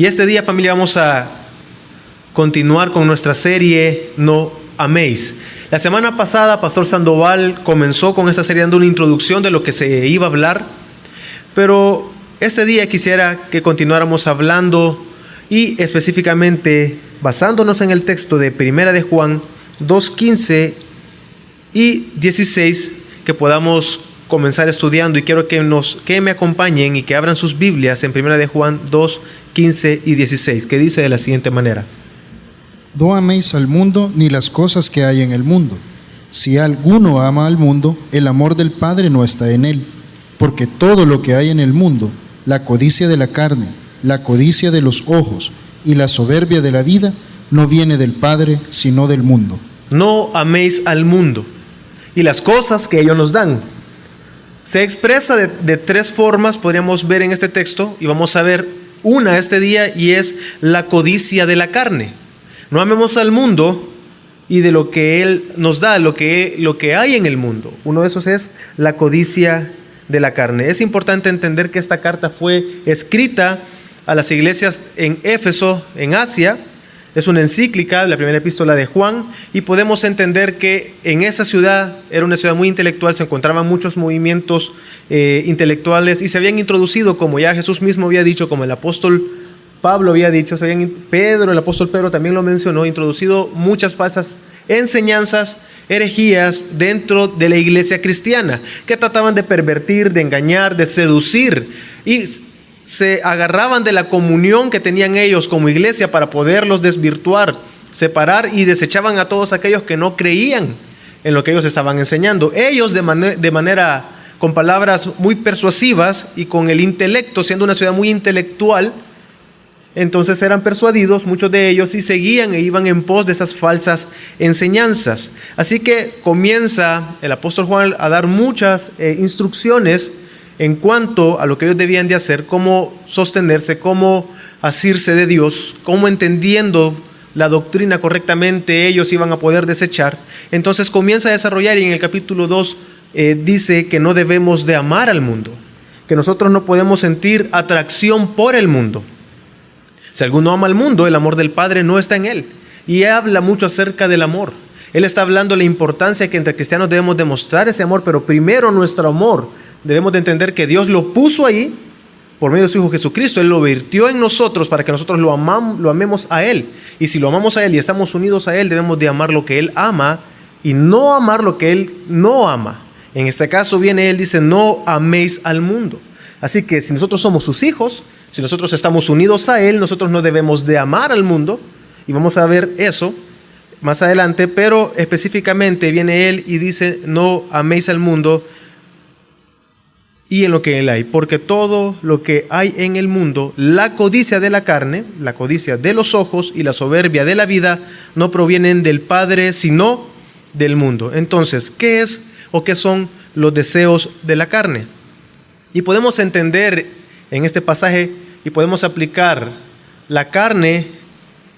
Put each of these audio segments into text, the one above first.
Y este día, familia, vamos a continuar con nuestra serie No Améis. La semana pasada, Pastor Sandoval comenzó con esta serie dando una introducción de lo que se iba a hablar, pero este día quisiera que continuáramos hablando y específicamente basándonos en el texto de Primera de Juan 2:15 y 16, que podamos comenzar estudiando, y quiero que me acompañen y que abran sus Biblias en Primera de Juan 2:15 y 16, que dice de la siguiente manera: No améis al mundo ni las cosas que hay en el mundo. Si alguno ama al mundo, el amor del Padre no está en él, porque todo lo que hay en el mundo, la codicia de la carne, la codicia de los ojos y la soberbia de la vida, no viene del Padre, sino del mundo. No améis al mundo y las cosas que ellos nos dan. Se expresa de tres formas, podríamos ver en este texto, y vamos a ver una este día, y es la codicia de la carne. No amemos al mundo y de lo que Él nos da, lo que hay en el mundo. Uno de esos es la codicia de la carne. Es importante entender que esta carta fue escrita a las iglesias en Éfeso, en Asia. Es una encíclica, la primera epístola de Juan, y podemos entender que en esa ciudad, era una ciudad muy intelectual, se encontraban muchos movimientos intelectuales, y se habían introducido, como ya Jesús mismo había dicho, como el apóstol Pablo había dicho, el apóstol Pedro también lo mencionó, introducido muchas falsas enseñanzas, herejías dentro de la iglesia cristiana, que trataban de pervertir, de engañar, de seducir, y se agarraban de la comunión que tenían ellos como iglesia para poderlos desvirtuar, separar, y desechaban a todos aquellos que no creían en lo que ellos estaban enseñando. Ellos de manera, con palabras muy persuasivas y con el intelecto, siendo una ciudad muy intelectual, entonces eran persuadidos muchos de ellos y seguían e iban en pos de esas falsas enseñanzas. Así que comienza el apóstol Juan a dar muchas instrucciones en cuanto a lo que ellos debían de hacer, cómo sostenerse, cómo asirse de Dios, cómo entendiendo la doctrina correctamente ellos iban a poder desechar. Entonces comienza a desarrollar, y en el capítulo 2 dice que no debemos de amar al mundo, que nosotros no podemos sentir atracción por el mundo. Si alguno ama al mundo, el amor del Padre no está en él. Y habla mucho acerca del amor. Él está hablando de la importancia que entre cristianos debemos demostrar ese amor, pero primero nuestro amor debemos de entender que Dios lo puso ahí por medio de su Hijo Jesucristo. Él lo vertió en nosotros para que nosotros lo amemos a Él. Y si lo amamos a Él y estamos unidos a Él, debemos de amar lo que Él ama y no amar lo que Él no ama. En este caso viene Él, dice: no améis al mundo. Así que si nosotros somos sus hijos, si nosotros estamos unidos a Él, nosotros no debemos de amar al mundo, y vamos a ver eso más adelante, pero específicamente viene Él y dice: no améis al mundo y en lo que Él hay, porque todo lo que hay en el mundo, la codicia de la carne, la codicia de los ojos y la soberbia de la vida, no provienen del Padre, sino del mundo. Entonces, ¿qué es o qué son los deseos de la carne? Y podemos entender en este pasaje, y podemos aplicar la carne.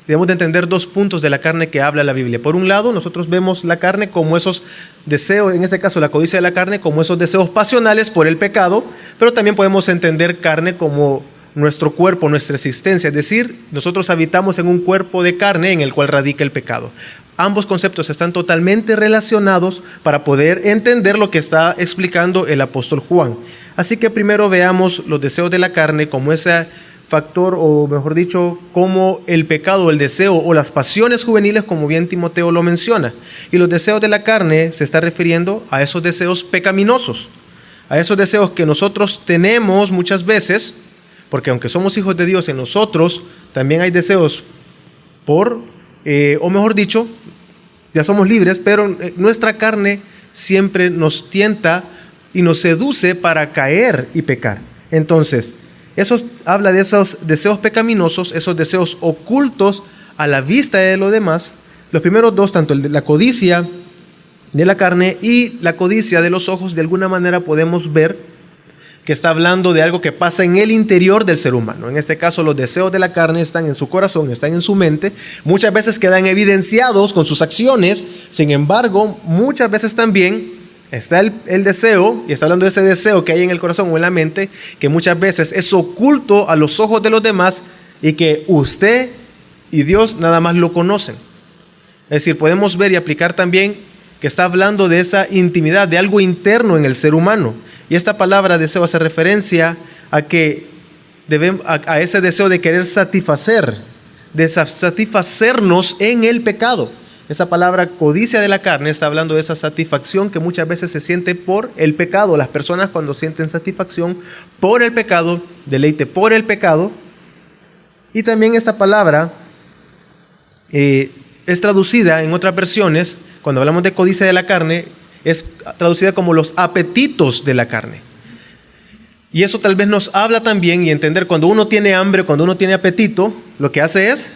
Debemos de entender dos puntos de la carne que habla la Biblia. Por un lado, nosotros vemos la carne como esos deseos, en este caso la codicia de la carne, como esos deseos pasionales por el pecado, pero también podemos entender carne como nuestro cuerpo, nuestra existencia, es decir, nosotros habitamos en un cuerpo de carne en el cual radica el pecado. Ambos conceptos están totalmente relacionados para poder entender lo que está explicando el apóstol Juan. Así que primero veamos los deseos de la carne como ese factor, o mejor dicho, como el pecado, el deseo o las pasiones juveniles, como bien Timoteo lo menciona. Y los deseos de la carne se está refiriendo a esos deseos pecaminosos, a esos deseos que nosotros tenemos muchas veces, porque aunque somos hijos de Dios, en nosotros también hay deseos o mejor dicho, ya somos libres, pero nuestra carne siempre nos tienta y nos seduce para caer y pecar. Entonces, eso habla de esos deseos pecaminosos, esos deseos ocultos a la vista de los demás. Los primeros dos, tanto el de la codicia de la carne y la codicia de los ojos, de alguna manera podemos ver que está hablando de algo que pasa en el interior del ser humano. En este caso, los deseos de la carne están en su corazón, están en su mente. Muchas veces quedan evidenciados con sus acciones. Sin embargo, muchas veces también está el deseo, y está hablando de ese deseo que hay en el corazón o en la mente, que muchas veces es oculto a los ojos de los demás, y que usted y Dios nada más lo conocen. Es decir, podemos ver y aplicar también que está hablando de esa intimidad, de algo interno en el ser humano. Y esta palabra deseo hace referencia a que a ese deseo de querer satisfacer, de satisfacernos en el pecado. Esa palabra codicia de la carne está hablando de esa satisfacción que muchas veces se siente por el pecado. Las personas cuando sienten satisfacción por el pecado, deleite por el pecado. Y también esta palabra es traducida en otras versiones, cuando hablamos de codicia de la carne, es traducida como los apetitos de la carne. Y eso tal vez nos habla también y entender cuando uno tiene hambre, cuando uno tiene apetito, lo que hace es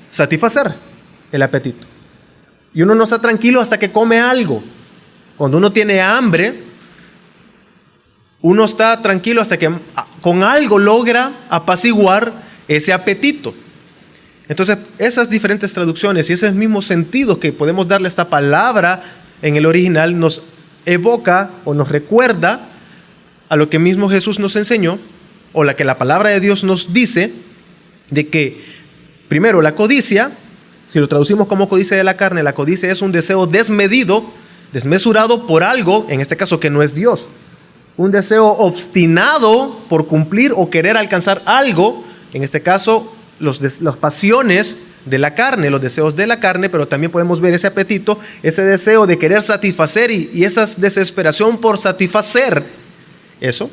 satisfacer el apetito. Y uno no está tranquilo hasta que come algo. Cuando uno tiene hambre, uno está tranquilo hasta que con algo logra apaciguar ese apetito. Entonces, esas diferentes traducciones y ese mismo sentido que podemos darle a esta palabra en el original nos evoca o nos recuerda a lo que mismo Jesús nos enseñó, o la que la palabra de Dios nos dice, de que primero la codicia, si lo traducimos como codicia de la carne, la codicia es un deseo desmedido, desmesurado por algo, en este caso que no es Dios. Un deseo obstinado por cumplir o querer alcanzar algo, en este caso las pasiones de la carne, los deseos de la carne, pero también podemos ver ese apetito, ese deseo de querer satisfacer y esa desesperación por satisfacer eso,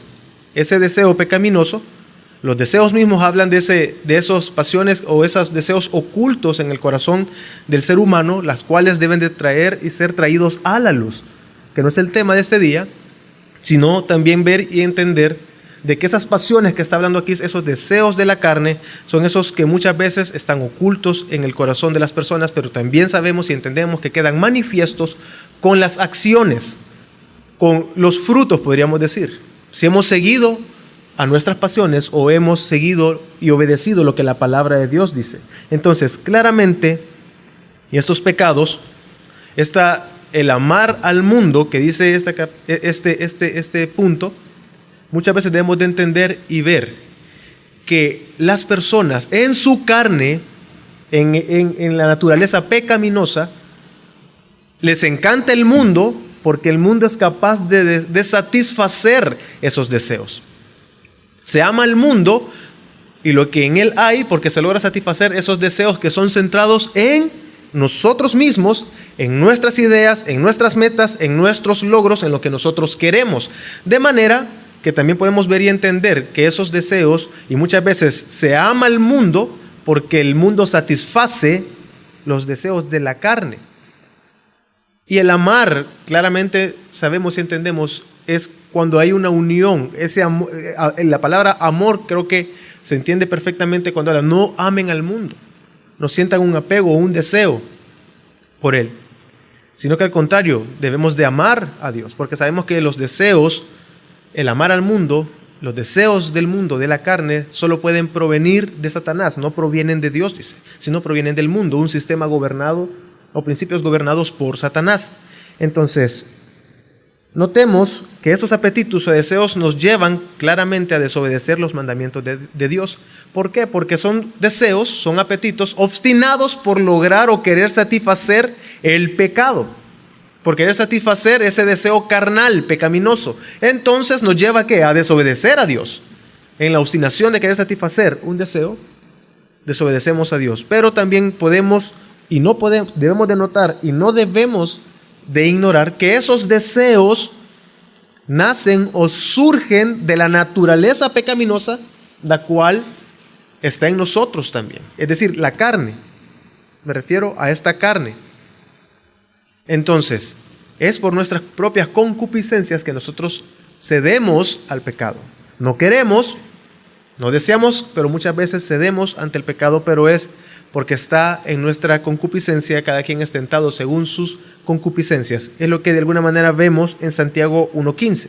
ese deseo pecaminoso. Los deseos mismos hablan de esas pasiones o esos deseos ocultos en el corazón del ser humano, las cuales deben de traer y ser traídos a la luz, que no es el tema de este día, sino también ver y entender de que esas pasiones que está hablando aquí, esos deseos de la carne, son esos que muchas veces están ocultos en el corazón de las personas, pero también sabemos y entendemos que quedan manifiestos con las acciones, con los frutos, podríamos decir. Si hemos seguido a nuestras pasiones o hemos seguido y obedecido lo que la palabra de Dios dice. Entonces, claramente, y estos pecados, el amar al mundo, que dice este punto, muchas veces debemos de entender y ver que las personas en su carne, en la naturaleza pecaminosa, les encanta el mundo porque el mundo es capaz de satisfacer esos deseos. Se ama al mundo y lo que en él hay porque se logra satisfacer esos deseos que son centrados en nosotros mismos, en nuestras ideas, en nuestras metas, en nuestros logros, en lo que nosotros queremos. De manera que también podemos ver y entender que esos deseos, y muchas veces se ama al mundo porque el mundo satisface los deseos de la carne. Y el amar, claramente sabemos y entendemos, es cuando hay una unión. Ese amor, la palabra amor creo que se entiende perfectamente cuando habla, no amen al mundo, no sientan un apego o un deseo por él, sino que al contrario, debemos de amar a Dios, porque sabemos que los deseos, el amar al mundo, los deseos del mundo, de la carne, solo pueden provenir de Satanás, no provienen de Dios, dice, sino provienen del mundo, un sistema gobernado o principios gobernados por Satanás. Entonces, notemos que estos apetitos o deseos nos llevan claramente a desobedecer los mandamientos de Dios. ¿Por qué? Porque son deseos, son apetitos obstinados por lograr o querer satisfacer el pecado, por querer satisfacer ese deseo carnal, pecaminoso. Entonces nos lleva ¿a qué? A desobedecer a Dios. En la obstinación de querer satisfacer un deseo, desobedecemos a Dios. Pero también podemos y no podemos, debemos de notar y no debemos de ignorar que esos deseos nacen o surgen de la naturaleza pecaminosa, la cual está en nosotros también. Es decir, la carne. Me refiero a esta carne. Entonces, es por nuestras propias concupiscencias que nosotros cedemos al pecado. No queremos, no deseamos, pero muchas veces cedemos ante el pecado, pero es porque está en nuestra concupiscencia, cada quien es tentado según sus concupiscencias. Es lo que de alguna manera vemos en Santiago 1:15.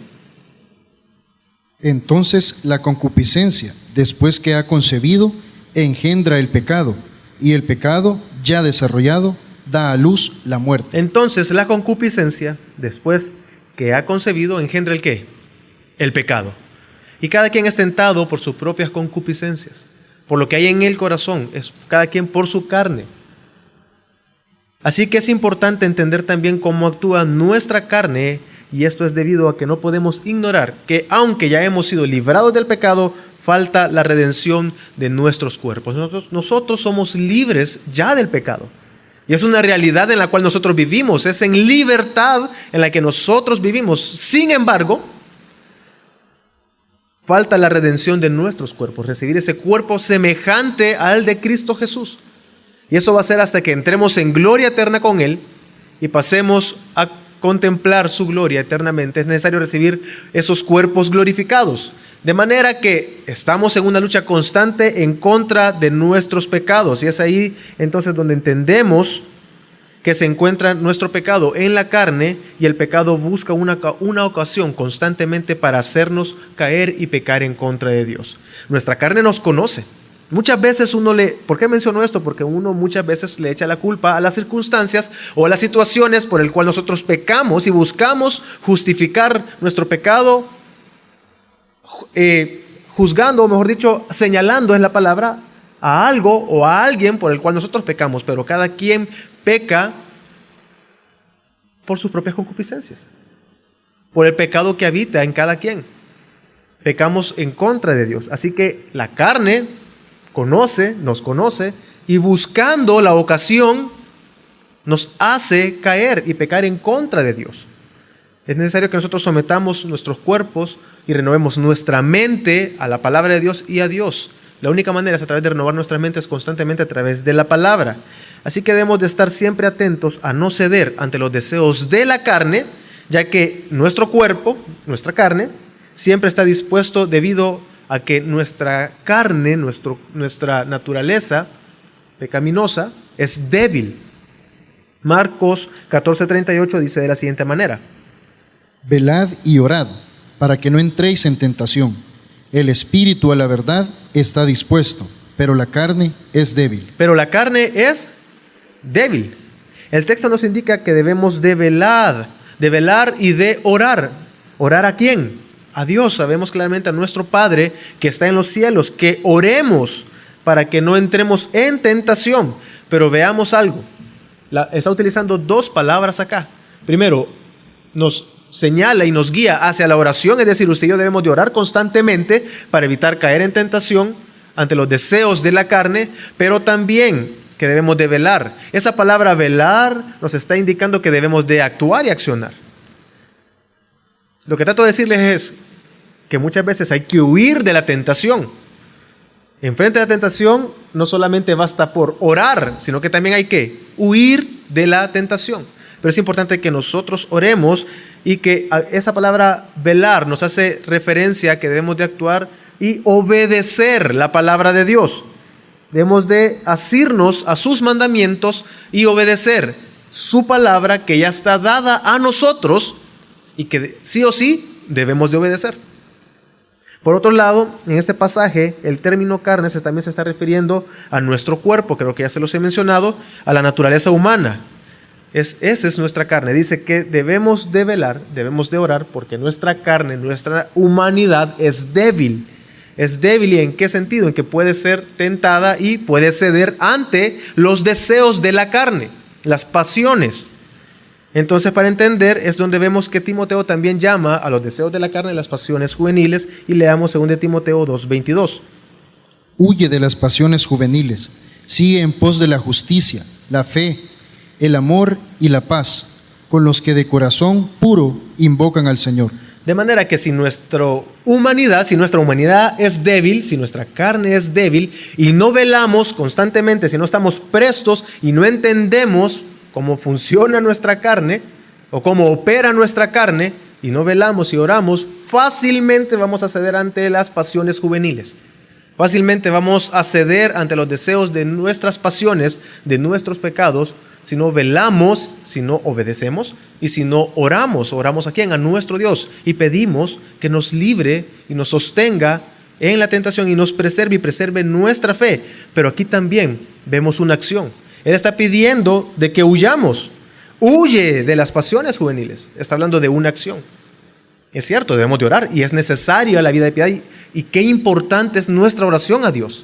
Entonces la concupiscencia, después que ha concebido, engendra el pecado, y el pecado, ya desarrollado, da a luz la muerte. Entonces la concupiscencia, después que ha concebido, engendra ¿el qué? El pecado. Y cada quien es tentado por sus propias concupiscencias. por lo que hay en el corazón, es cada quien por su carne. Así que es importante entender también cómo actúa nuestra carne, y esto es debido a que no podemos ignorar que aunque ya hemos sido librados del pecado, falta la redención de nuestros cuerpos. Nosotros somos libres ya del pecado. Y es una realidad en la cual nosotros vivimos, es en libertad en la que nosotros vivimos. Sin embargo, falta la redención de nuestros cuerpos, recibir ese cuerpo semejante al de Cristo Jesús. Y eso va a ser hasta que entremos en gloria eterna con Él y pasemos a contemplar su gloria eternamente. Es necesario recibir esos cuerpos glorificados. De manera que estamos en una lucha constante en contra de nuestros pecados. Y es ahí entonces donde entendemos que se encuentra nuestro pecado en la carne, y el pecado busca una ocasión constantemente para hacernos caer y pecar en contra de Dios. Nuestra carne nos conoce. Muchas veces ¿por qué menciono esto? Porque uno muchas veces le echa la culpa a las circunstancias o a las situaciones por el cual nosotros pecamos y buscamos justificar nuestro pecado, juzgando, o mejor dicho, señalando es la palabra, a algo o a alguien por el cual nosotros pecamos, pero cada quien peca por sus propias concupiscencias, por el pecado que habita en cada quien. Pecamos en contra de Dios. Así que la carne nos conoce, y buscando la ocasión nos hace caer y pecar en contra de Dios. Es necesario que nosotros sometamos nuestros cuerpos y renovemos nuestra mente a la palabra de Dios y a Dios. La única manera es a través de renovar nuestras mentes constantemente a través de la palabra. Así que debemos de estar siempre atentos a no ceder ante los deseos de la carne, ya que nuestro cuerpo, nuestra carne, siempre está dispuesto debido a que nuestra carne, nuestra naturaleza pecaminosa es débil. Marcos 14:38 dice de la siguiente manera: velad y orad, para que no entréis en tentación. El espíritu a la verdad está dispuesto, pero la carne es débil. Pero la carne es débil. El texto nos indica que debemos de velar y de orar. ¿Orar a quién? A Dios. Sabemos claramente a nuestro Padre que está en los cielos, que oremos para que no entremos en tentación. Pero veamos algo. Está utilizando dos palabras acá. Primero, nos señala y nos guía hacia la oración, es decir, usted y yo debemos de orar constantemente para evitar caer en tentación ante los deseos de la carne, pero también que debemos de velar. Esa palabra velar nos está indicando que debemos de actuar y accionar. Lo que trato de decirles es que muchas veces hay que huir de la tentación. Enfrente de la tentación no solamente basta por orar, sino que también hay que huir de la tentación. Pero es importante que nosotros oremos, y que esa palabra velar nos hace referencia a que debemos de actuar y obedecer la palabra de Dios. Debemos de asirnos a sus mandamientos y obedecer su palabra que ya está dada a nosotros y que sí o sí debemos de obedecer. Por otro lado, en este pasaje, el término carne también se está refiriendo a nuestro cuerpo, creo que ya se los he mencionado, a la naturaleza humana. Esa es nuestra carne. Dice que debemos de velar, debemos de orar, porque nuestra carne, nuestra humanidad es débil. Es débil, ¿y en qué sentido? En que puede ser tentada y puede ceder ante los deseos de la carne, las pasiones. Entonces, para entender, es donde vemos que Timoteo también llama a los deseos de la carne las pasiones juveniles, y leamos 2 Timoteo 2:22. Huye de las pasiones juveniles, sigue en pos de la justicia, la fe, el amor y la paz, con los que de corazón puro invocan al Señor. De manera que si nuestra humanidad es débil, si nuestra carne es débil, y no velamos constantemente, si no estamos prestos y no entendemos cómo funciona nuestra carne o cómo opera nuestra carne, y no velamos y oramos, fácilmente vamos a ceder ante las pasiones juveniles. Fácilmente vamos a ceder ante los deseos de nuestras pasiones, de nuestros pecados, si no velamos, si no obedecemos y si no oramos. ¿Oramos a quién? A nuestro Dios, y pedimos que nos libre y nos sostenga en la tentación y nos preserve y preserve nuestra fe. Pero aquí también vemos una acción. Él está pidiendo de que huyamos. Huye de las pasiones juveniles. Está hablando de una acción. Es cierto, debemos de orar y es necesaria la vida de piedad, y qué importante es nuestra oración a Dios.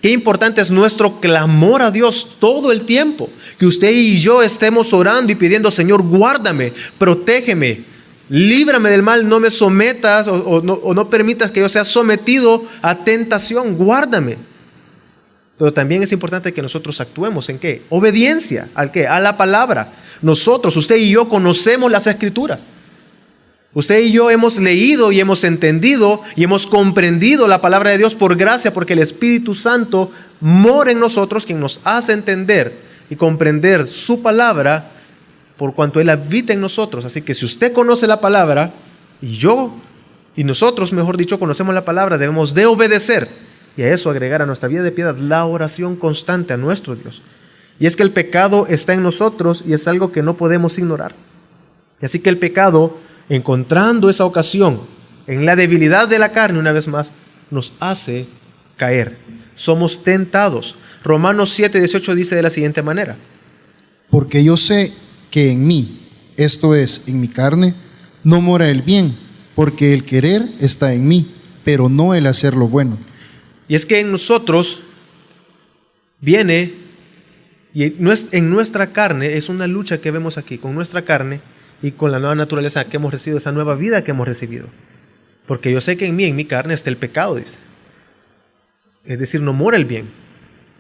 Qué importante es nuestro clamor a Dios todo el tiempo. Que usted y yo estemos orando y pidiendo: Señor, guárdame, protégeme, líbrame del mal, no me sometas o no permitas que yo sea sometido a tentación, guárdame. Pero también es importante que nosotros actuemos ¿en qué? Obediencia. ¿Al qué? A la palabra. Nosotros, usted y yo, conocemos las Escrituras. Usted y yo hemos leído y hemos entendido y hemos comprendido la palabra de Dios por gracia, porque el Espíritu Santo mora en nosotros, quien nos hace entender y comprender su palabra, por cuanto Él habita en nosotros. Así que si usted conoce la palabra, y nosotros, mejor dicho, conocemos la palabra, debemos de obedecer, y a eso agregar a nuestra vida de piedad la oración constante a nuestro Dios. Y es que el pecado está en nosotros y es algo que no podemos ignorar. Y así que el pecado, encontrando esa ocasión en la debilidad de la carne, una vez más, nos hace caer. Somos tentados. Romanos 7:18 dice de la siguiente manera: porque yo sé que en mí, esto es, en mi carne, no mora el bien, porque el querer está en mí, pero no el hacer lo bueno. Y es que en nosotros viene, y en nuestra carne, es una lucha que vemos aquí, con nuestra carne y con la nueva naturaleza que hemos recibido, esa nueva vida que hemos recibido. Porque yo sé que en mi carne está el pecado, dice. Es decir, no mora el bien.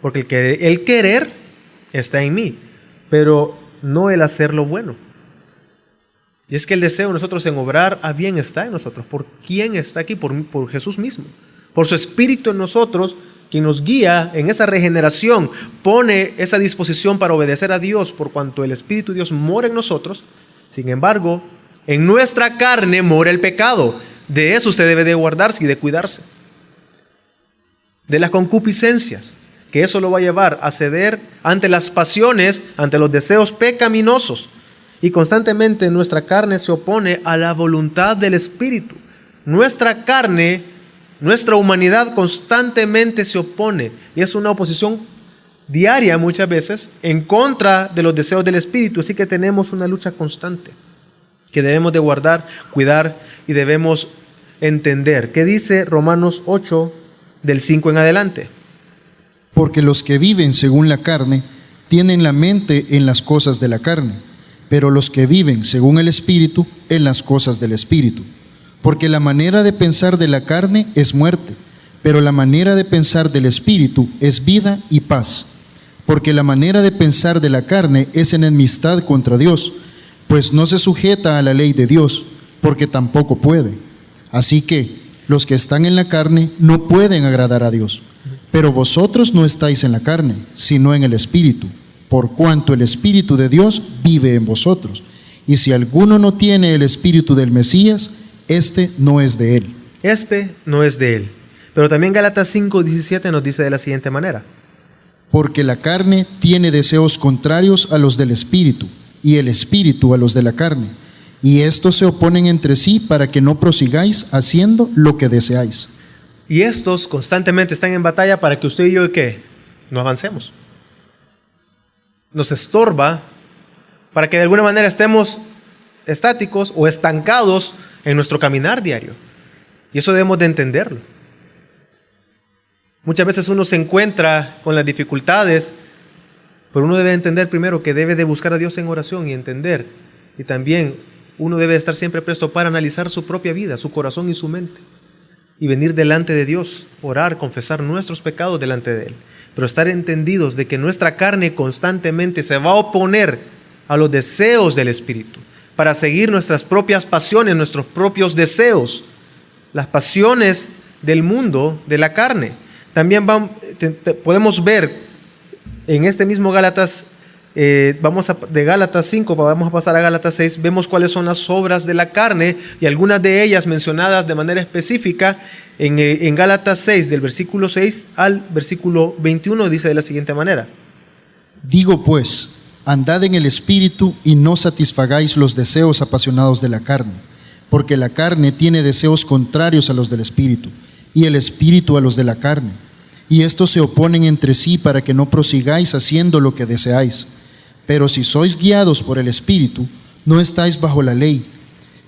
Porque el querer está en mí, pero no el hacer lo bueno. Y es que el deseo de nosotros en obrar a bien está en nosotros. ¿Por quién está aquí? Por Jesús mismo. Por su Espíritu en nosotros, quien nos guía en esa regeneración, pone esa disposición para obedecer a Dios, por cuanto el Espíritu de Dios mora en nosotros. Sin embargo, en nuestra carne mora el pecado. De eso usted debe de guardarse y de cuidarse. De las concupiscencias, que eso lo va a llevar a ceder ante las pasiones, ante los deseos pecaminosos. Y constantemente nuestra carne se opone a la voluntad del Espíritu. Nuestra carne, nuestra humanidad constantemente se opone. Y es una oposición diaria muchas veces en contra de los deseos del Espíritu. Así que tenemos una lucha constante que debemos de guardar, cuidar y debemos entender. ¿Qué dice Romanos 8 del 5 en adelante? Porque los que viven según la carne tienen la mente en las cosas de la carne, pero los que viven según el Espíritu en las cosas del Espíritu. Porque la manera de pensar de la carne es muerte, pero la manera de pensar del Espíritu es vida y paz. Porque la manera de pensar de la carne es enemistad contra Dios, pues no se sujeta a la ley de Dios, porque tampoco puede. Así que los que están en la carne no pueden agradar a Dios. Pero vosotros no estáis en la carne, sino en el Espíritu, por cuanto el Espíritu de Dios vive en vosotros. Y si alguno no tiene el Espíritu del Mesías, este no es de él. Este no es de él. Pero también Gálatas 5:17 nos dice de la siguiente manera: porque la carne tiene deseos contrarios a los del Espíritu, y el Espíritu a los de la carne. Y estos se oponen entre sí para que no prosigáis haciendo lo que deseáis. Y estos constantemente están en batalla para que usted y yo, ¿qué? No avancemos. Nos estorba para que de alguna manera estemos estáticos o estancados en nuestro caminar diario. Y eso debemos de entenderlo. Muchas veces uno se encuentra con las dificultades, pero uno debe entender primero que debe de buscar a Dios en oración y entender. Y también uno debe estar siempre presto para analizar su propia vida, su corazón y su mente. Y venir delante de Dios, orar, confesar nuestros pecados delante de Él. Pero estar entendidos de que nuestra carne constantemente se va a oponer a los deseos del Espíritu, para seguir nuestras propias pasiones, nuestros propios deseos, las pasiones del mundo, de la carne. También podemos ver en este mismo Gálatas, de Gálatas 5, vamos a pasar a Gálatas 6, vemos cuáles son las obras de la carne y algunas de ellas mencionadas de manera específica en Gálatas 6, del versículo 6 al versículo 21, dice de la siguiente manera: digo pues, andad en el Espíritu y no satisfagáis los deseos apasionados de la carne, porque la carne tiene deseos contrarios a los del Espíritu, y el Espíritu a los de la carne, y estos se oponen entre sí para que no prosigáis haciendo lo que deseáis. Pero si sois guiados por el Espíritu, no estáis bajo la ley.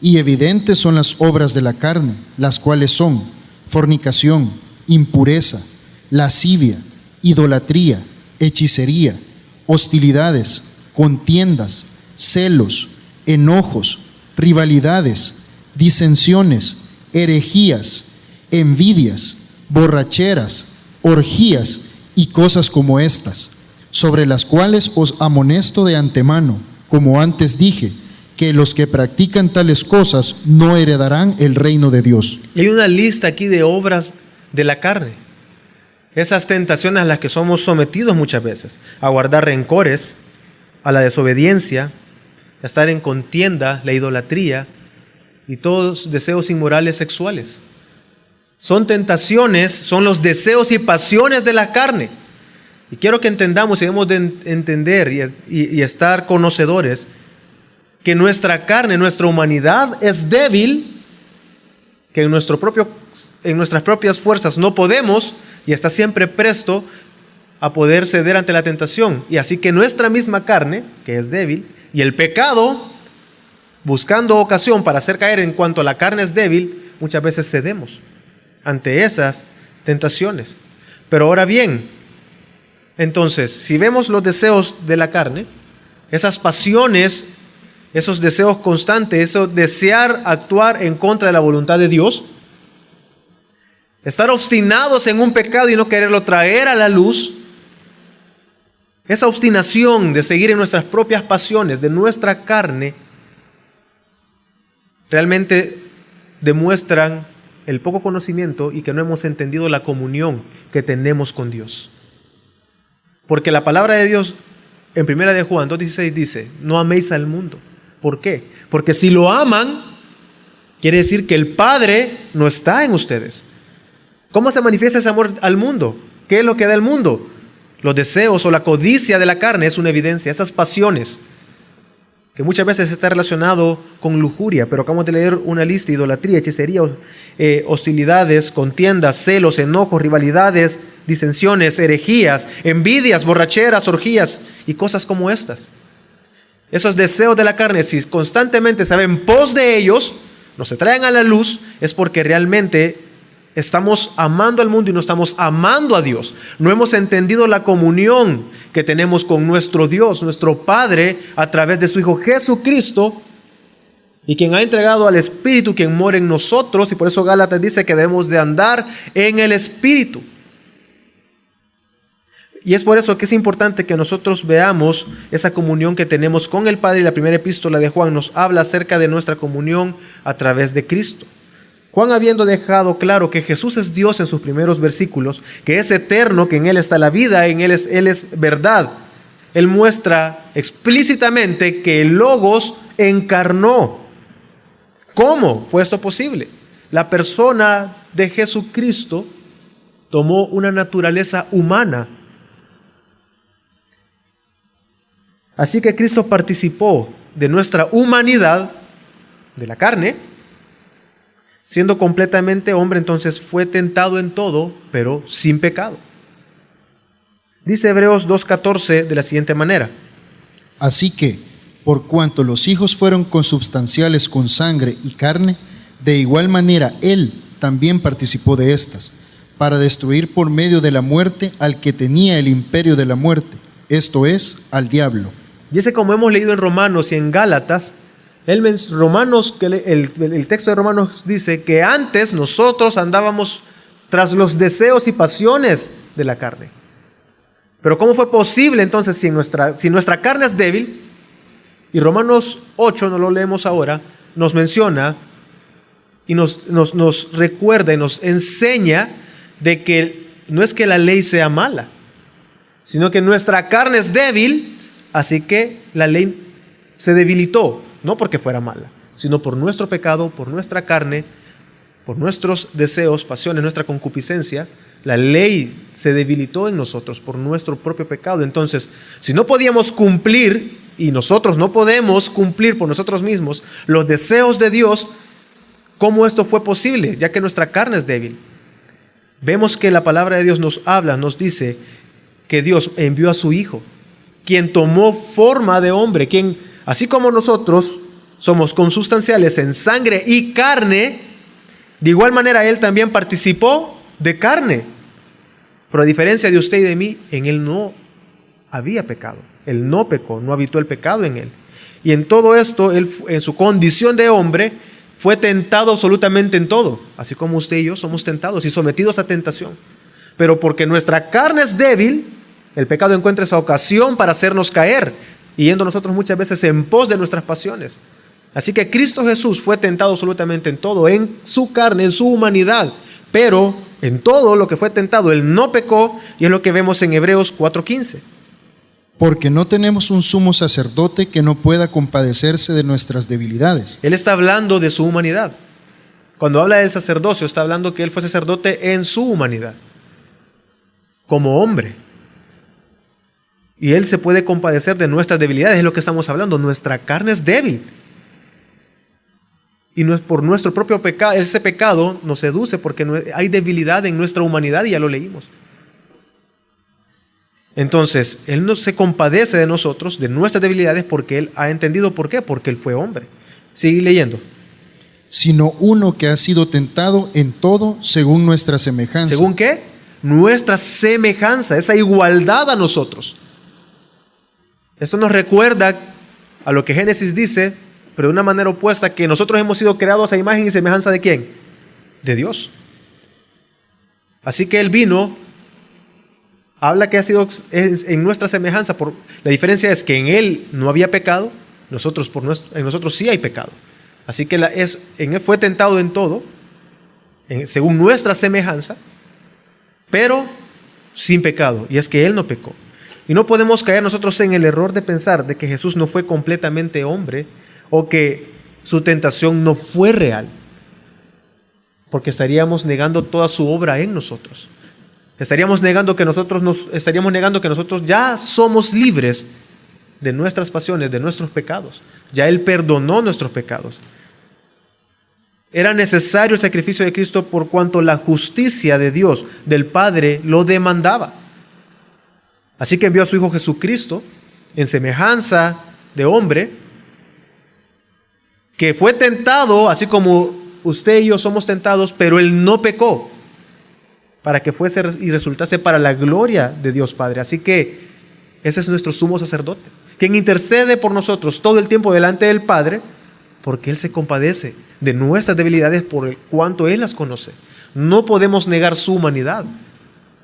Y evidentes son las obras de la carne, las cuales son fornicación, impureza, lascivia, idolatría, hechicería, hostilidades, contiendas, celos, enojos, rivalidades, disensiones, herejías, envidias, borracheras, orgías y cosas como estas, sobre las cuales os amonesto de antemano, como antes dije, que los que practican tales cosas no heredarán el reino de Dios. Y hay una lista aquí de obras de la carne. Esas tentaciones a las que somos sometidos muchas veces, a guardar rencores, a la desobediencia, a estar en contienda, la idolatría y todos deseos inmorales sexuales. Son tentaciones, son los deseos y pasiones de la carne. Y quiero que entendamos y debemos de entender y estar conocedores que nuestra carne, nuestra humanidad es débil, que en nuestras propias fuerzas no podemos y está siempre presto a poder ceder ante la tentación. Y así que nuestra misma carne, que es débil, y el pecado, buscando ocasión para hacer caer en cuanto la carne es débil, muchas veces cedemos ante esas tentaciones. Pero ahora bien, entonces, si vemos los deseos de la carne, esas pasiones, esos deseos constantes, eso desear actuar en contra de la voluntad de Dios, estar obstinados en un pecado y no quererlo traer a la luz, esa obstinación de seguir en nuestras propias pasiones, de nuestra carne, realmente demuestran el poco conocimiento y que no hemos entendido la comunión que tenemos con Dios. Porque la palabra de Dios en 1 de Juan 2:16 dice, no améis al mundo. ¿Por qué? Porque si lo aman, quiere decir que el Padre no está en ustedes. ¿Cómo se manifiesta ese amor al mundo? ¿Qué es lo que da el mundo? Los deseos o la codicia de la carne es una evidencia, esas pasiones, que muchas veces está relacionado con lujuria, pero acabamos de leer una lista: idolatría, hechicería, hostilidades, contiendas, celos, enojos, rivalidades, disensiones, herejías, envidias, borracheras, orgías y cosas como estas. Esos deseos de la carne, si constantemente se ven en pos de ellos, no se traen a la luz, es porque realmente estamos amando al mundo y no estamos amando a Dios. No hemos entendido la comunión que tenemos con nuestro Dios, nuestro Padre, a través de su Hijo Jesucristo, y quien ha entregado al Espíritu, quien mora en nosotros, y por eso Gálatas dice que debemos de andar en el Espíritu. Y es por eso que es importante que nosotros veamos esa comunión que tenemos con el Padre, y la primera epístola de Juan nos habla acerca de nuestra comunión a través de Cristo. Juan, habiendo dejado claro que Jesús es Dios en sus primeros versículos, que es eterno, que en Él está la vida, en Él es verdad, Él muestra explícitamente que el Logos encarnó. ¿Cómo fue esto posible? La persona de Jesucristo tomó una naturaleza humana. Así que Cristo participó de nuestra humanidad, de la carne, siendo completamente hombre, entonces fue tentado en todo, pero sin pecado. Dice Hebreos 2:14 de la siguiente manera: Así que, por cuanto los hijos fueron consubstanciales con sangre y carne, de igual manera Él también participó de estas, para destruir por medio de la muerte al que tenía el imperio de la muerte, esto es, al diablo. Y ese, como hemos leído en Romanos y en Gálatas, el texto de Romanos dice que antes nosotros andábamos tras los deseos y pasiones de la carne. Pero ¿cómo fue posible entonces si nuestra carne es débil? Y Romanos 8, no lo leemos ahora, nos menciona y nos recuerda y nos enseña de que no es que la ley sea mala, sino que nuestra carne es débil, así que la ley se debilitó. No porque fuera mala, sino por nuestro pecado, por nuestra carne, por nuestros deseos, pasiones, nuestra concupiscencia. La ley se debilitó en nosotros por nuestro propio pecado. Entonces, si no podíamos cumplir, y nosotros no podemos cumplir por nosotros mismos los deseos de Dios, ¿cómo esto fue posible? Ya que nuestra carne es débil. Vemos que la palabra de Dios nos habla, nos dice que Dios envió a su Hijo, quien tomó forma de hombre, quien, así como nosotros somos consubstanciales en sangre y carne, de igual manera Él también participó de carne. Pero a diferencia de usted y de mí, en Él no había pecado. Él no pecó, no habitó el pecado en Él. Y en todo esto, Él, en su condición de hombre, fue tentado absolutamente en todo. Así como usted y yo somos tentados y sometidos a tentación. Pero porque nuestra carne es débil, el pecado encuentra esa ocasión para hacernos caer, y yendo nosotros muchas veces en pos de nuestras pasiones. Así que Cristo Jesús fue tentado absolutamente en todo, en su carne, en su humanidad, pero en todo lo que fue tentado, Él no pecó, y es lo que vemos en Hebreos 4:15. Porque no tenemos un sumo sacerdote que no pueda compadecerse de nuestras debilidades. Él está hablando de su humanidad. Cuando habla del sacerdocio, está hablando que Él fue sacerdote en su humanidad, como hombre. Y Él se puede compadecer de nuestras debilidades, es lo que estamos hablando. Nuestra carne es débil. Y no es por nuestro propio pecado, ese pecado nos seduce porque hay debilidad en nuestra humanidad y ya lo leímos. Entonces, Él no se compadece de nosotros, de nuestras debilidades, porque Él ha entendido por qué, porque Él fue hombre. Sigue leyendo. Sino uno que ha sido tentado en todo según nuestra semejanza. ¿Según qué? Nuestra semejanza, esa igualdad a nosotros. Esto nos recuerda a lo que Génesis dice, pero de una manera opuesta, que nosotros hemos sido creados a imagen y semejanza ¿de quién? De Dios. Así que Él vino, habla que ha sido en nuestra semejanza. La diferencia es que en Él no había pecado, en nosotros sí hay pecado. Así que en Él fue tentado en todo, según nuestra semejanza, pero sin pecado. Y es que Él no pecó. Y no podemos caer nosotros en el error de pensar de que Jesús no fue completamente hombre o que su tentación no fue real, porque estaríamos negando toda su obra en nosotros. Estaríamos negando que nosotros ya somos libres de nuestras pasiones, de nuestros pecados. Ya Él perdonó nuestros pecados. Era necesario el sacrificio de Cristo por cuanto la justicia de Dios, del Padre, lo demandaba. Así que envió a su Hijo Jesucristo en semejanza de hombre, que fue tentado, así como usted y yo somos tentados, pero Él no pecó, para que fuese y resultase para la gloria de Dios Padre. Así que ese es nuestro sumo sacerdote, quien intercede por nosotros todo el tiempo delante del Padre, porque Él se compadece de nuestras debilidades por cuanto Él las conoce. No podemos negar su humanidad.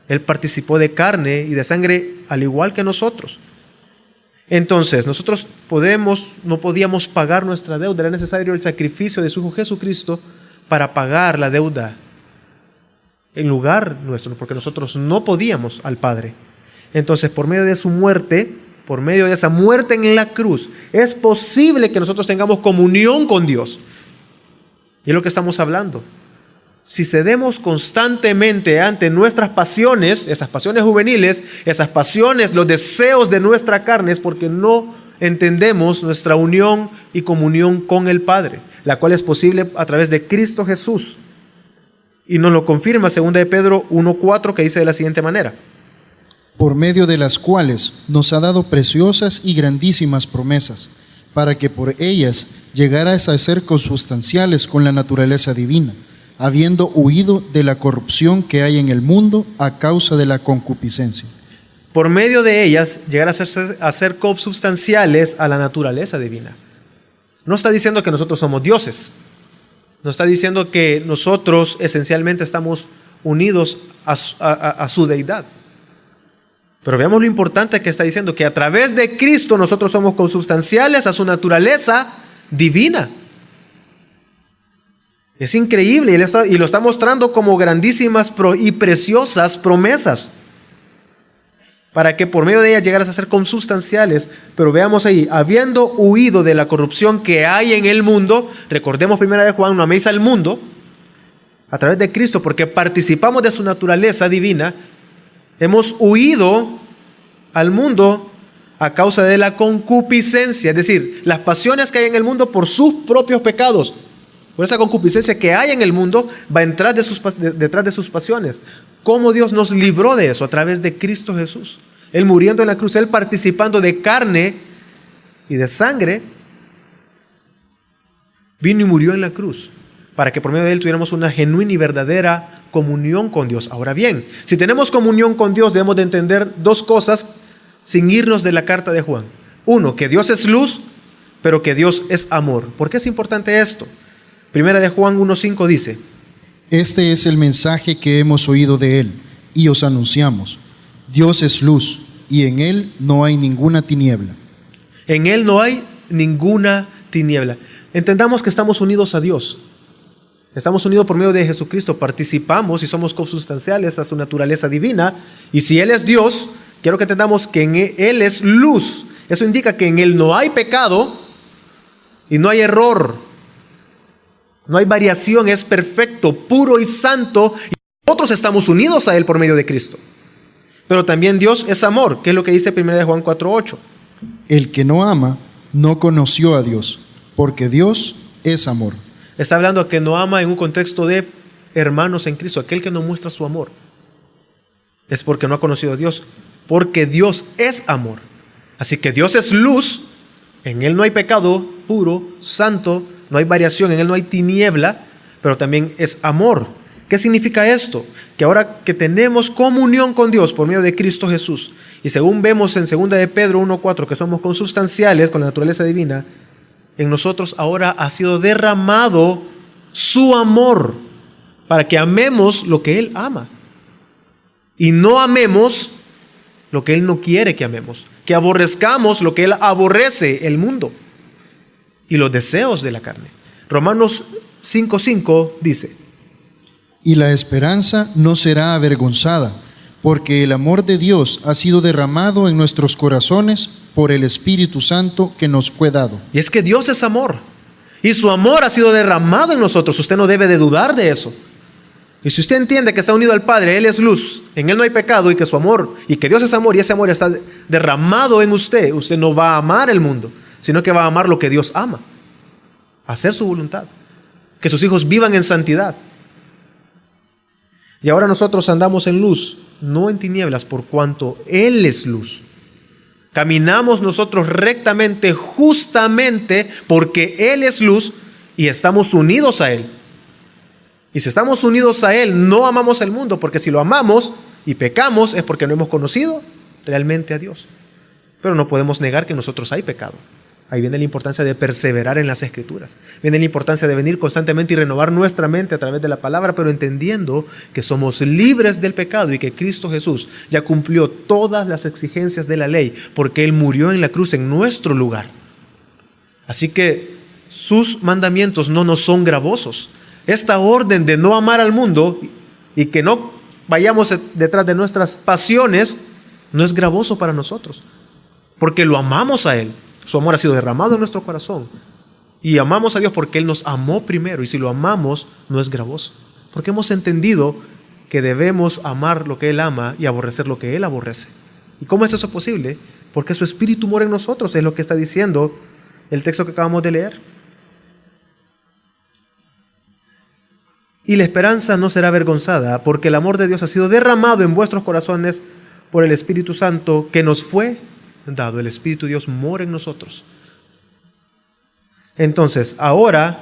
Él participó de carne y de sangre al igual que nosotros. Entonces, nosotros no podíamos pagar nuestra deuda. Era necesario el sacrificio de su Hijo Jesucristo para pagar la deuda en lugar nuestro, porque nosotros no podíamos al Padre. Entonces, por medio de su muerte, por medio de esa muerte en la cruz, es posible que nosotros tengamos comunión con Dios. Y es lo que estamos hablando. Si cedemos constantemente ante nuestras pasiones, esas pasiones juveniles, esas pasiones, los deseos de nuestra carne, es porque no entendemos nuestra unión y comunión con el Padre, la cual es posible a través de Cristo Jesús. Y nos lo confirma 2 de Pedro 1:4, que dice de la siguiente manera: por medio de las cuales nos ha dado preciosas y grandísimas promesas, para que por ellas llegaras a ser consubstanciales con la naturaleza divina, habiendo huido de la corrupción que hay en el mundo a causa de la concupiscencia. Por medio de ellas llegar a ser consubstanciales a la naturaleza divina. No está diciendo que nosotros somos dioses. No está diciendo que nosotros esencialmente estamos unidos a su deidad. Pero veamos lo importante que está diciendo, que a través de Cristo nosotros somos consubstanciales a su naturaleza divina. Es increíble y lo está mostrando como grandísimas y preciosas promesas, para que por medio de ellas llegaras a ser consubstanciales. Pero veamos ahí, habiendo huido de la corrupción que hay en el mundo, recordemos 1 de Juan, no améis al mundo, a través de Cristo, porque participamos de su naturaleza divina, hemos huido al mundo a causa de la concupiscencia, es decir, las pasiones que hay en el mundo por sus propios pecados. Por esa concupiscencia que hay en el mundo va a entrar detrás de sus pasiones. ¿Cómo Dios nos libró de eso? A través de Cristo Jesús. Él muriendo en la cruz, Él participando de carne y de sangre, vino y murió en la cruz, para que por medio de Él tuviéramos una genuina y verdadera comunión con Dios. Ahora bien, si tenemos comunión con Dios, debemos de entender dos cosas sin irnos de la carta de Juan. Uno, que Dios es luz, pero que Dios es amor. ¿Por qué es importante esto? Primera de Juan 1:5 dice: Este es el mensaje que hemos oído de Él y os anunciamos. Dios es luz y en Él no hay ninguna tiniebla. En Él no hay ninguna tiniebla. Entendamos que estamos unidos a Dios. Estamos unidos por medio de Jesucristo. Participamos y somos consubstanciales a su naturaleza divina. Y si Él es Dios, quiero que entendamos que en Él es luz. Eso indica que en Él no hay pecado y no hay error. No hay variación, es perfecto, puro y santo. Y nosotros estamos unidos a Él por medio de Cristo. Pero también Dios es amor, que es lo que dice 1 Juan 4:8. El que no ama no conoció a Dios, porque Dios es amor. Está hablando que no ama en un contexto de hermanos en Cristo. Aquel que no muestra su amor es porque no ha conocido a Dios, porque Dios es amor. Así que Dios es luz, en Él no hay pecado, puro, santo, no hay variación, en Él no hay tiniebla, pero también es amor. ¿Qué significa esto? Que ahora que tenemos comunión con Dios por medio de Cristo Jesús, y según vemos en 2 de Pedro 1:4, que somos consubstanciales con la naturaleza divina, en nosotros ahora ha sido derramado su amor para que amemos lo que Él ama y no amemos lo que Él no quiere que amemos, que aborrezcamos lo que Él aborrece, el mundo y los deseos de la carne. Romanos 5:5 dice: Y la esperanza no será avergonzada, porque el amor de Dios ha sido derramado en nuestros corazones por el Espíritu Santo que nos fue dado. Y es que Dios es amor, y su amor ha sido derramado en nosotros. Usted no debe de dudar de eso. Y si usted entiende que está unido al Padre, Él es luz, en Él no hay pecado, y que su amor, y que Dios es amor, y ese amor está derramado en usted, usted no va a amar el mundo, sino que va a amar lo que Dios ama, hacer su voluntad, que sus hijos vivan en santidad. Y ahora nosotros andamos en luz, no en tinieblas, por cuanto Él es luz. Caminamos nosotros rectamente, justamente porque Él es luz y estamos unidos a Él. Y si estamos unidos a Él, no amamos el mundo, porque si lo amamos y pecamos es porque no hemos conocido realmente a Dios. Pero no podemos negar que en nosotros hay pecado. Ahí viene la importancia de perseverar en las Escrituras. Viene la importancia de venir constantemente y renovar nuestra mente a través de la palabra, pero entendiendo que somos libres del pecado y que Cristo Jesús ya cumplió todas las exigencias de la ley, porque Él murió en la cruz en nuestro lugar. Así que sus mandamientos no nos son gravosos. Esta orden de no amar al mundo y que no vayamos detrás de nuestras pasiones no es gravoso para nosotros, porque lo amamos a Él. Su amor ha sido derramado en nuestro corazón. Y amamos a Dios porque Él nos amó primero. Y si lo amamos, no es gravoso. Porque hemos entendido que debemos amar lo que Él ama y aborrecer lo que Él aborrece. ¿Y cómo es eso posible? Porque su Espíritu mora en nosotros. Es lo que está diciendo el texto que acabamos de leer. Y la esperanza no será avergonzada, porque el amor de Dios ha sido derramado en vuestros corazones por el Espíritu Santo que nos fue dado. El Espíritu de Dios mora en nosotros. Entonces, ahora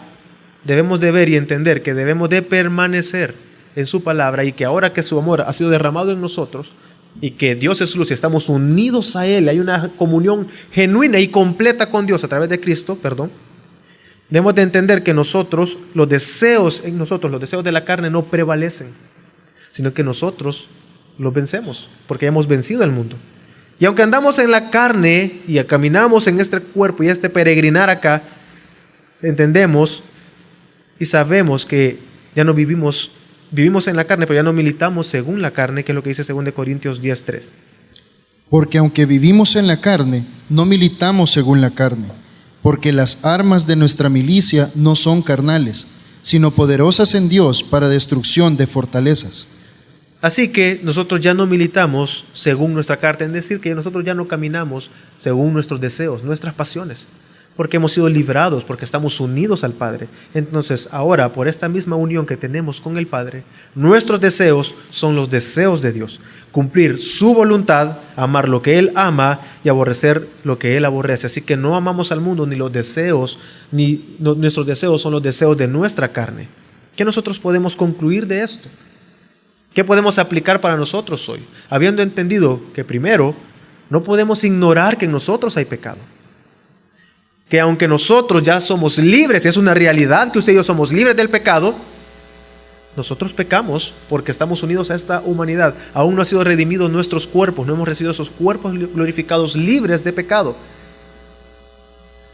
debemos de ver y entender que debemos de permanecer en su palabra, y que ahora que su amor ha sido derramado en nosotros y que Dios es luz y estamos unidos a Él, hay una comunión genuina y completa con Dios a través de Cristo, debemos de entender que nosotros, los deseos de la carne no prevalecen, sino que nosotros los vencemos, porque hemos vencido al mundo. Y aunque andamos en la carne y caminamos en este cuerpo y este peregrinar acá, entendemos y sabemos que ya no vivimos en la carne, pero ya no militamos según la carne, que es lo que dice 2 Corintios 10:3. Porque aunque vivimos en la carne, no militamos según la carne, porque las armas de nuestra milicia no son carnales, sino poderosas en Dios para destrucción de fortalezas. Así que nosotros ya no militamos según nuestra carne, es decir, que nosotros ya no caminamos según nuestros deseos, nuestras pasiones, porque hemos sido librados, porque estamos unidos al Padre. Entonces, ahora, por esta misma unión que tenemos con el Padre, nuestros deseos son los deseos de Dios. Cumplir su voluntad, amar lo que Él ama y aborrecer lo que Él aborrece. Así que no amamos al mundo ni los deseos, nuestros deseos son los deseos de nuestra carne. ¿Qué nosotros podemos concluir de esto? ¿Qué podemos aplicar para nosotros hoy? Habiendo entendido que primero, no podemos ignorar que en nosotros hay pecado. Que aunque nosotros ya somos libres, es una realidad que usted y yo somos libres del pecado, nosotros pecamos porque estamos unidos a esta humanidad. Aún no han sido redimidos nuestros cuerpos, no hemos recibido esos cuerpos glorificados libres de pecado.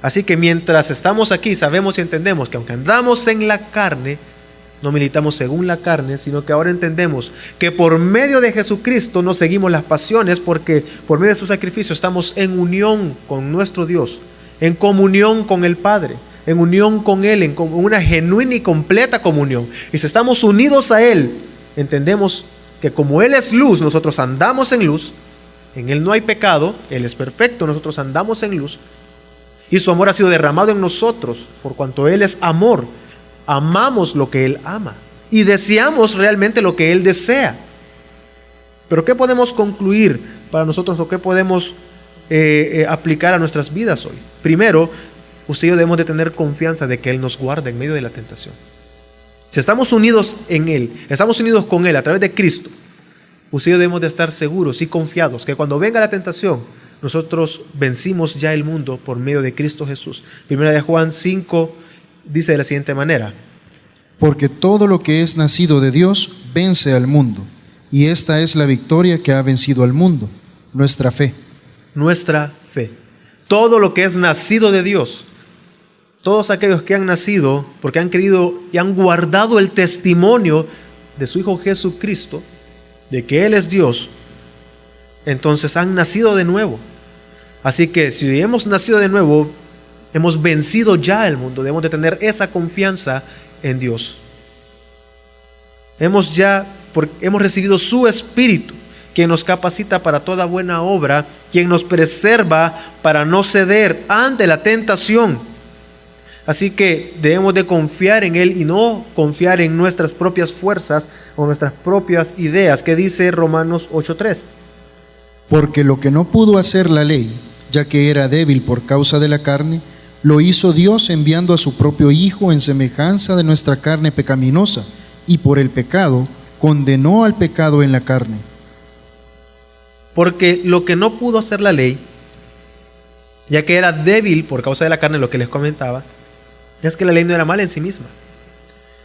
Así que mientras estamos aquí, sabemos y entendemos que aunque andamos en la carne, no militamos según la carne, sino que ahora entendemos que por medio de Jesucristo no seguimos las pasiones, porque por medio de su sacrificio estamos en unión con nuestro Dios, en comunión con el Padre, en unión con Él, en una genuina y completa comunión. Y si estamos unidos a Él, entendemos que como Él es luz, nosotros andamos en luz, en Él no hay pecado, Él es perfecto, nosotros andamos en luz, y su amor ha sido derramado en nosotros, por cuanto Él es amor. Amamos lo que Él ama y deseamos realmente lo que Él desea. Pero ¿qué podemos concluir para nosotros o qué podemos aplicar a nuestras vidas hoy? Primero, usted y yo debemos de tener confianza de que Él nos guarda en medio de la tentación. Si estamos unidos en Él, estamos unidos con Él a través de Cristo, usted y yo debemos de estar seguros y confiados que cuando venga la tentación, nosotros vencimos ya el mundo por medio de Cristo Jesús. Primera de Juan 5 dice de la siguiente manera: porque todo lo que es nacido de Dios vence al mundo, y esta es la victoria que ha vencido al mundo, nuestra fe. Nuestra fe. Todo lo que es nacido de Dios, todos aquellos que han nacido porque han creído y han guardado el testimonio de su Hijo Jesucristo, de que Él es Dios, entonces han nacido de nuevo. Así que si hemos nacido de nuevo, hemos vencido ya el mundo. Debemos de tener esa confianza en Dios. Hemos recibido su Espíritu, quien nos capacita para toda buena obra, quien nos preserva para no ceder ante la tentación. Así que debemos de confiar en Él y no confiar en nuestras propias fuerzas o nuestras propias ideas, que dice Romanos 8:3. Porque lo que no pudo hacer la ley, ya que era débil por causa de la carne, lo hizo Dios enviando a su propio Hijo en semejanza de nuestra carne pecaminosa, y por el pecado condenó al pecado en la carne. Porque lo que no pudo hacer la ley, ya que era débil por causa de la carne, lo que les comentaba, es que la ley no era mala en sí misma,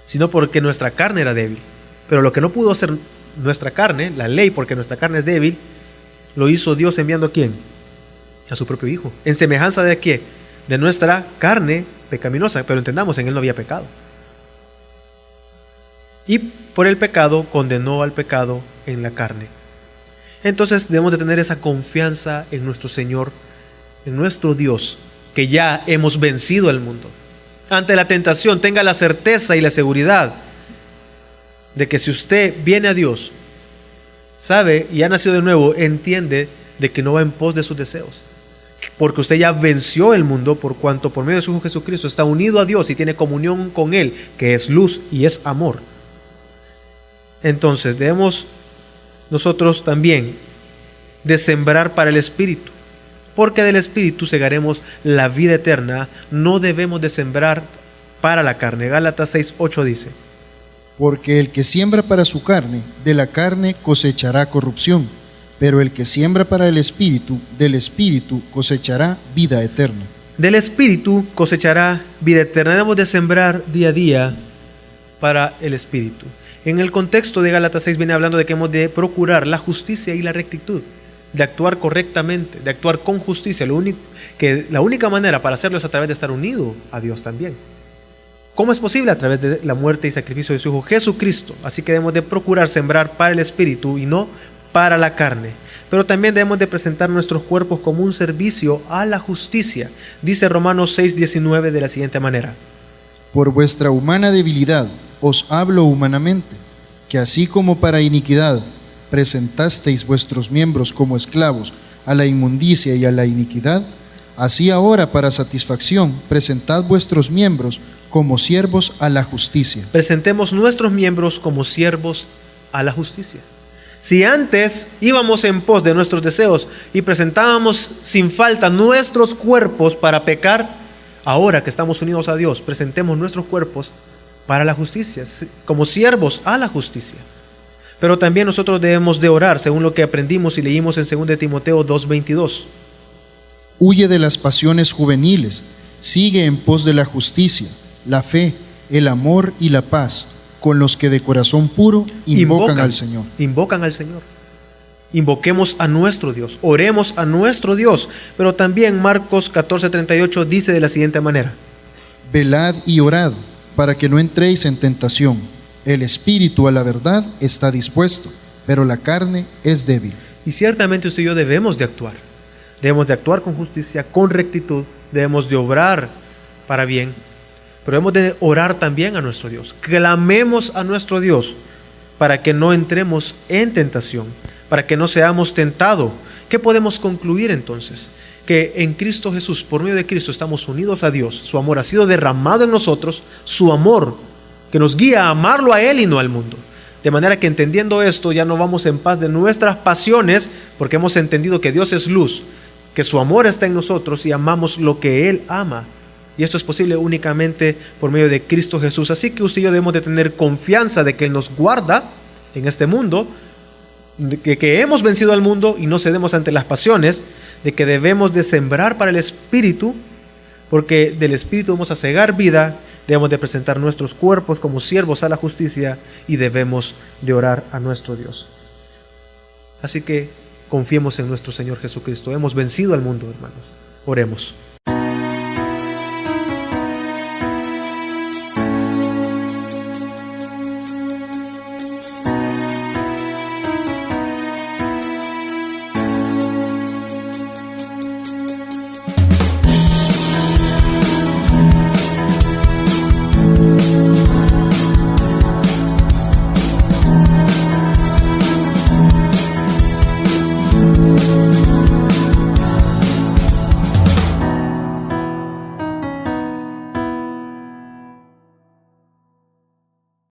sino porque nuestra carne era débil. Pero lo que no pudo hacer nuestra carne, la ley, porque nuestra carne es débil, lo hizo Dios enviando ¿a quién? A su propio Hijo. ¿En semejanza de qué? De nuestra carne pecaminosa, pero entendamos, en Él no había pecado. Y por el pecado condenó al pecado en la carne. Entonces debemos de tener esa confianza en nuestro Señor, en nuestro Dios, que ya hemos vencido al mundo. Ante la tentación, tenga la certeza y la seguridad de que si usted viene a Dios, sabe y ha nacido de nuevo, entiende de que no va en pos de sus deseos. Porque usted ya venció el mundo, por cuanto por medio de su Hijo Jesucristo está unido a Dios y tiene comunión con Él, que es luz y es amor. Entonces debemos nosotros también de sembrar para el Espíritu, porque del Espíritu segaremos la vida eterna. No debemos de sembrar para la carne. Gálatas 6:8 dice: porque el que siembra para su carne, de la carne cosechará corrupción, pero el que siembra para el Espíritu, del Espíritu cosechará vida eterna. Del Espíritu cosechará vida eterna. Debemos de sembrar día a día para el Espíritu. En el contexto de Gálatas 6 viene hablando de que hemos de procurar la justicia y la rectitud, de actuar correctamente, de actuar con justicia. La única manera para hacerlo es a través de estar unido a Dios también. ¿Cómo es posible? A través de la muerte y sacrificio de su Hijo Jesucristo. Así que debemos de procurar sembrar para el Espíritu y no para la carne. Pero también debemos de presentar nuestros cuerpos como un servicio a la justicia. Dice Romanos 6:19 de la siguiente manera: por vuestra humana debilidad os hablo humanamente, que así como para iniquidad presentasteis vuestros miembros como esclavos a la inmundicia y a la iniquidad, así ahora para satisfacción presentad vuestros miembros como siervos a la justicia. Presentemos nuestros miembros como siervos a la justicia. Si antes íbamos en pos de nuestros deseos y presentábamos sin falta nuestros cuerpos para pecar, ahora que estamos unidos a Dios, presentemos nuestros cuerpos para la justicia, como siervos a la justicia. Pero también nosotros debemos de orar, según lo que aprendimos y leímos en 2 Timoteo 2:22. Huye de las pasiones juveniles, sigue en pos de la justicia, la fe, el amor y la paz, con los que de corazón puro invocan al Señor. Invocan al Señor. Invoquemos a nuestro Dios, oremos a nuestro Dios. Pero también Marcos 14:38 dice de la siguiente manera: Velad y orad, para que no entréis en tentación. El espíritu a la verdad está dispuesto, pero la carne es débil. Y ciertamente usted y yo debemos de actuar. Debemos de actuar con justicia, con rectitud. Debemos de obrar para bien. Pero debemos de orar también a nuestro Dios. Clamemos a nuestro Dios para que no entremos en tentación, para que no seamos tentados. ¿Qué podemos concluir entonces? Que en Cristo Jesús, por medio de Cristo, estamos unidos a Dios. Su amor ha sido derramado en nosotros, su amor que nos guía a amarlo a Él y no al mundo. De manera que entendiendo esto, ya no vamos en paz de nuestras pasiones, porque hemos entendido que Dios es luz, que su amor está en nosotros y amamos lo que Él ama. Y esto es posible únicamente por medio de Cristo Jesús. Así que usted y yo debemos de tener confianza de que Él nos guarda en este mundo, de que hemos vencido al mundo y no cedemos ante las pasiones, de que debemos de sembrar para el Espíritu, porque del Espíritu vamos a cegar vida. Debemos de presentar nuestros cuerpos como siervos a la justicia y debemos de orar a nuestro Dios. Así que confiemos en nuestro Señor Jesucristo. Hemos vencido al mundo, hermanos. Oremos.